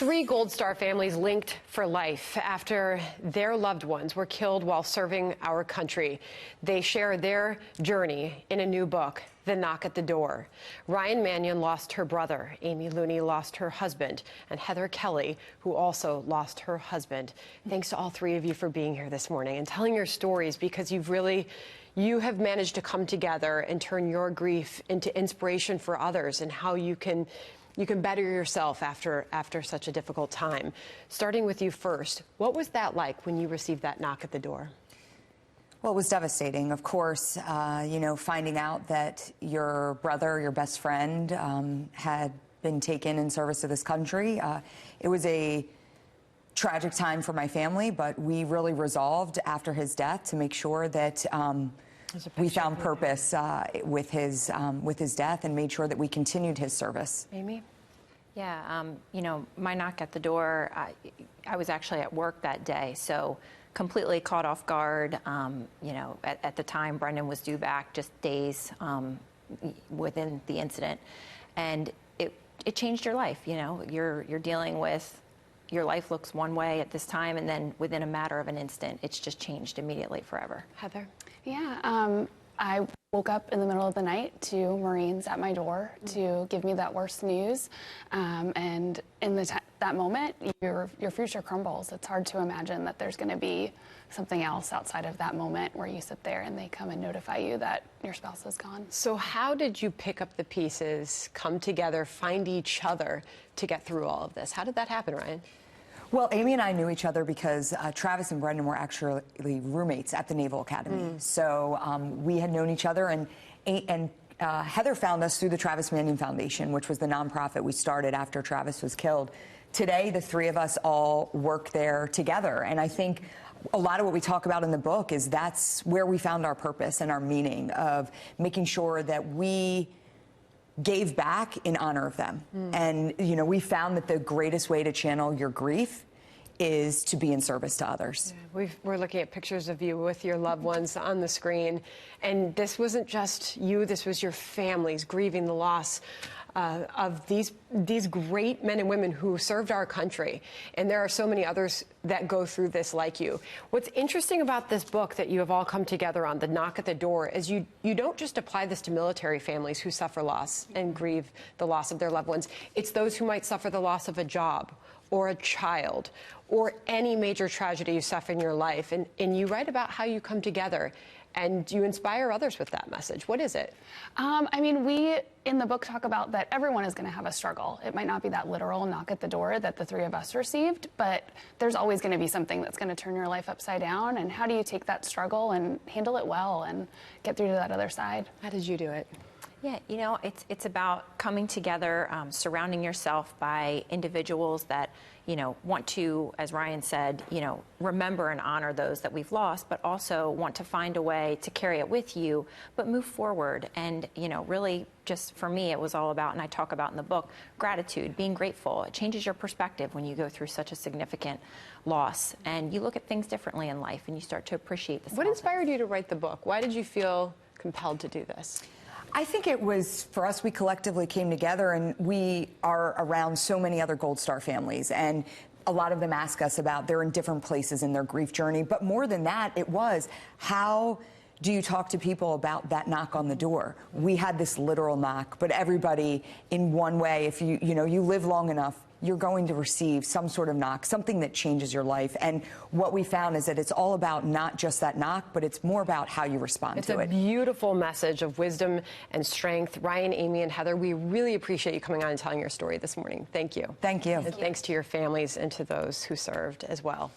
Three Gold Star families linked for life after their loved ones were killed while serving our country. They share their journey in a new book, The Knock at the Door. Ryan Manion lost her brother, Amy Looney lost her husband, and Heather Kelly, who also lost her husband. Thanks to all three of you for being here this morning and telling your stories, because you have managed to come together and turn your grief into inspiration for others and how you can better yourself after such a difficult time. Starting with you first, what was that like when you received that knock at the door? Well, it was devastating, of course. Finding out that your brother, your best friend, had been taken in service to this country. It was a tragic time for my family, but we really resolved after his death to make sure that we found purpose with his death and made sure that we continued his service. Amy? Yeah, my knock at the door, I was actually at work that day, so completely caught off guard. At the time, Brendan was due back just days within the incident, and it changed your life. You're dealing with, your life looks one way at this time, and then within a matter of an instant, it's just changed immediately forever. Heather? Yeah, I woke up in the middle of the night to Marines at my door to give me that worst news, and in that moment, your future crumbles. It's hard to imagine that there's going to be something else outside of that moment where you sit there and they come and notify you that your spouse is gone. So how did you pick up the pieces, come together, find each other to get through all of this? How did that happen, Ryan? Well, Amy and I knew each other because Travis and Brendan were actually roommates at the Naval Academy. So we had known each other, and Heather found us through the Travis Manion Foundation, which was the nonprofit we started after Travis was killed. Today, the three of us all work there together, and I think a lot of what we talk about in the book is that's where we found our purpose and our meaning of making sure that we gave back in honor of them. And, we found that the greatest way to channel your grief is to be in service to others. Yeah, we're looking at pictures of you with your loved ones on the screen. And this wasn't just you, this was your families grieving the loss of these great men and women who served our country. And there are so many others that go through this like you. What's interesting about this book that you have all come together on, The Knock at the Door, is you don't just apply this to military families who suffer loss and grieve the loss of their loved ones. It's those who might suffer the loss of a job or a child or any major tragedy you suffer in your life. And you write about how you come together and you inspire others with that message. What is it? We, in the book, talk about that everyone is going to have a struggle. It might not be that literal knock at the door that the three of us received, but there's always going to be something that's going to turn your life upside down. And how do you take that struggle and handle it well and get through to that other side? How did you do it? Yeah, it's about coming together, surrounding yourself by individuals that, want to, as Ryan said, remember and honor those that we've lost, but also want to find a way to carry it with you, but move forward. And, really just for me, it was all about, and I talk about in the book, gratitude, being grateful. It changes your perspective when you go through such a significant loss, and you look at things differently in life, and you start to appreciate the small What inspired things. you to write the book? Why did you feel compelled to do this? I think it was, for us, we collectively came together, and we are around so many other Gold Star families, and a lot of them ask us about, they're in different places in their grief journey, but more than that, it was, how do you talk to people about that knock on the door? We had this literal knock, but everybody, in one way, if you live long enough, you're going to receive some sort of knock, something that changes your life. And what we found is that it's all about not just that knock, but it's more about how you respond to it. It's a beautiful message of wisdom and strength. Ryan, Amy, and Heather, we really appreciate you coming on and telling your story this morning. Thank you. Thank you. And thanks to your families and to those who served as well.